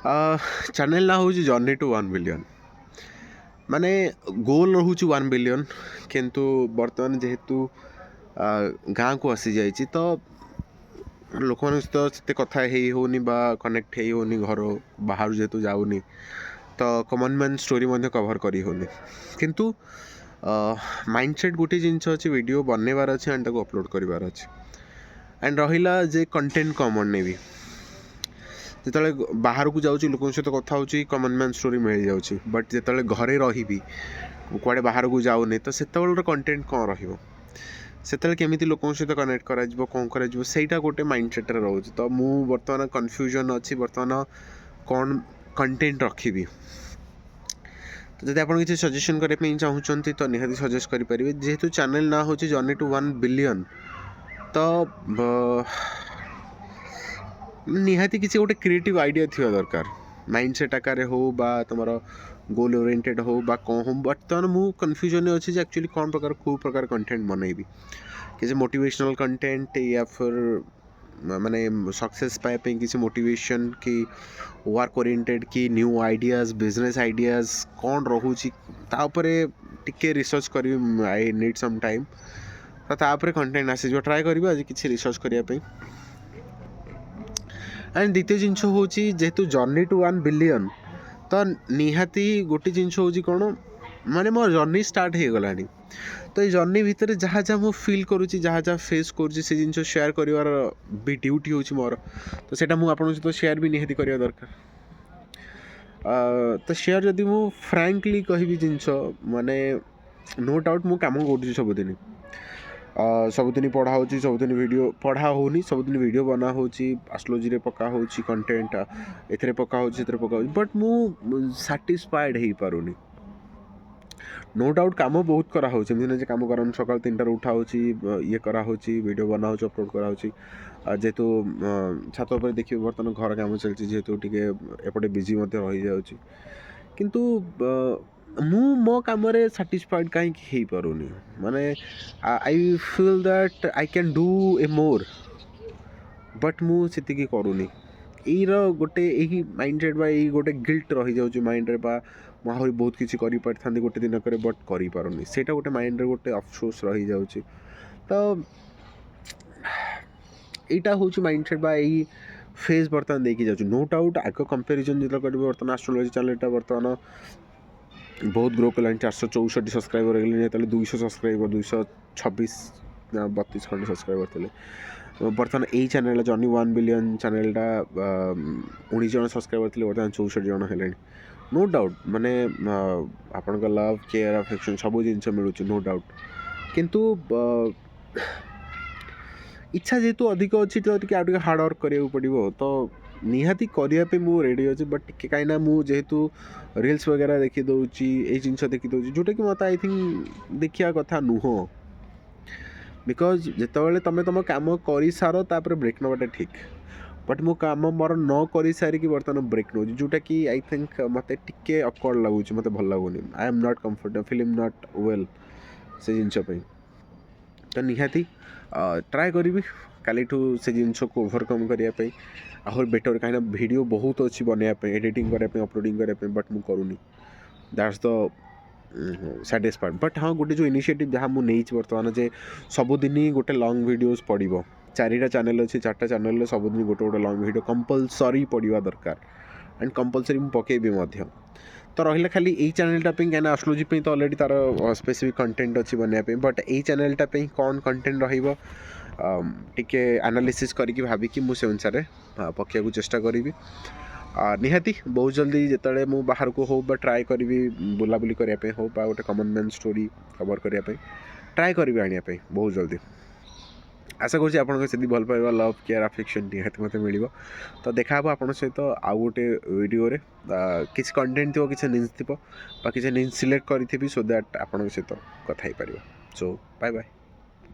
Channel ना हूँ journey to 1 billion माने गोल रोचे 1 बिलियन किंतु बर्तमान जेहेतु गाँ को आसी जाइए तो लोक सहित कथा होनी बा कनेक्ट होनी घर बाहर जेहेतु जाऊनी तो कॉमन मैन स्टोरी कवर करी होनी किंतु माइंडसेट गोटे जिनस अच्छी वीडियो बनवार अच्छे एंड अपलोड करार अच्छे एंड रहा जे कंटेंट कॉमन ने भी जिते बाहर को जाऊँ लोक सहित कथा हो कॉमन मैन स्टोरी मिल जाऊँगी बट जिते घरे रही कुआड़े बाहर को जाऊनी तो से कंटेंट कौन रही केमी लोक सहित कनेक्ट कर कौन कर गोटे माइंडसेट रोचे तो मु बर्तमान कन्फ्यूजन अच्छी बर्तमान कौन कंटेंट रखी तो जब आप किसी सजेशन करने चाहूँगी तो निहाती सजेस्ट करेंगे जेहेतु चैनल ना हूँ जर्नी टू 1 बिलियन तो निहाती किसी गोटे क्रिएटिव आइडिया थी दरकार माइंडसेट आकार हो बा तुम गोल ओरिएंटेड हो बा कौन हो बर्तमान मु कन्फ्यूजन अच्छी एक्चुअली कौन प्रकार कौ प्रकार कंटेंट बनैबी किसी मोटिवेशनल कंटेंट या फिर माने सक्सेस पाइप किसी मोटिवेशन कि वर्क ओरिएंटेड कि न्यू आइडियाज बिजनेस आइडियाज कौन रोचे टिके रिसर्च करी आई नीड सम टाइम तो तापर कंटेंट आसी ट्राए करी आज किसी रिसर्च करने एंड द्वितीय जिनस हूँ जेहेतु जर्नी टू 1 बिलियन तो निहाती गोटे जिनस हूँ कौन माने मो जर्नी स्टार्ट हो गला तो ये जर्नी भितर जहाँ जहाँ मुझे फिल करुँची जहाँ जहाँ फेस करुँची से जिन शेयर कर भी ड्यूटी हो मोर तो सेटा मुझे आपन सहित शेयर भी निहाती करवा दरकार तो शेयर जदि मु फ्रैंकली कहबी जिनस माने नो डाउट मु काम कर सबुदिन सबुदिन पढ़ा हो सबुदिन वीडियो पढ़ा होनी सबुदिन वीडियो बना हो एस्ट्रोलॉजी रे पका हो कंटेंट एथरे पका हो पका बट मु सैटिस्फाइड हो पारुनी नो डाउट काम बहुत करा हो काम कर सका 3 उठा हो ये करा हो वीडियो बना हो अपलोड करा हो जेहेतु छात पर देखिए बर्तमान घर काम चलती जेहेतु टिके एपटे बिजी रही जाऊँगी किंतु मु मो काम सैटिस्फाइड कहीं पारुनी माने I feel that I can do a more but मु सेतिकी करूनी एईर गोटे यही माइंडसेट बा यही गोटे गिल्ट रही जाऊँ माइंड रे बा मुझे बहुत किसी कर गोटे दिन करे बट करें से गोटे माइंड रे गोटे अफसोस रही जाऊँ तो यहाँ हूँ माइंडसेट बा यही फेज बर्तमान देखी जाऊँ नो डाउट आग कंपेरिजन जो कर बर्तमान एस्ट्रोलॉजी चैनल बर्तमान बहुत ग्रो कला 464 सब्सक्राइबर हो 200 सब्सक्राइबर 226 32 खंड सब्सक्राइबर थे बर्तमान यही चैनल जर्नी 1 बिलियन चैनलटा 19 जन सब्सक्राइबर थे बर्तमान 64 जन है नो डाउट माने आपण लव केयर अफेक्शन सब जिन मिलूँ नो डाउट किंतु इच्छा जेहेतु अधिक अच्छी तो हार्ड वर्क करा पड़ो तो निहाती करने मुझे रेडी अच्छे बट टिके कहीं मुझेतु रील्स वगैरह देखी दूसरी ये जिनस देखी दूसरी जोटा कि मत आई थिंक देखा कथा नुह बिकज जिते तुम तुम कम कर सार तापर ब्रेक नवाटा ठीक बट मो काम मोर न कर सारिकी बर्तमान ब्रेक नौ जोटा कि आई थिंक मत टिके अकवर्ड लगुच मत भल लगुनि I am not comfortable feeling not well से जिनस तो निहाती ट्राए करी काली से जिनस को ओवरकम करने आहर बेटर कहीं वीडियो बहुत अच्छी बनवाई एडिटिंग करने अपलोडिंग करने बट मुझे करूनी दैट्स द सैटिस्फाइड बट हाँ गोटे जो इनिशिएटिव जहाँ मुझे बर्तमान जे सबुदिन गोटे लॉन्ग वीडियोस पड़ो 4टा चैनल अच्छी 4टा चैनल सबुदिन गोटे गोटे लॉन्ग वीडियो कंपलसरी पड़ा दरकार एंड कंपलसरी मुझे पकेबी तो रहा खाली यही चैनलटा कहीं एस्ट्रोलॉजी तो ऑलरेडी तार स्पेसिफिक कंटेंट अच्छी बनवाई बट यही चैनलटा कौन कंटेंट रही टिके एनालिसिस करके भाविकी मुझे अनुसार पकेबू चेष्टा करी निहाती बहुत जल्दी जिते मु बाहर को हो ट्राए करी बुलाबुली करने हो गोटे कॉमन मैन स्टोरी कवर करने ट्राए करी आने बहुत जल्दी आशा करुँच भल पाइबा लव केयर अफेक्शन निहाती मत मिल तो देखा आप सहित आउ गोटे वीडियो किसी कंटेंट थी किसी निज थी किसी निज सिलेक्ट करी सो दैट आप सहित कथा पार सो बाय बाय।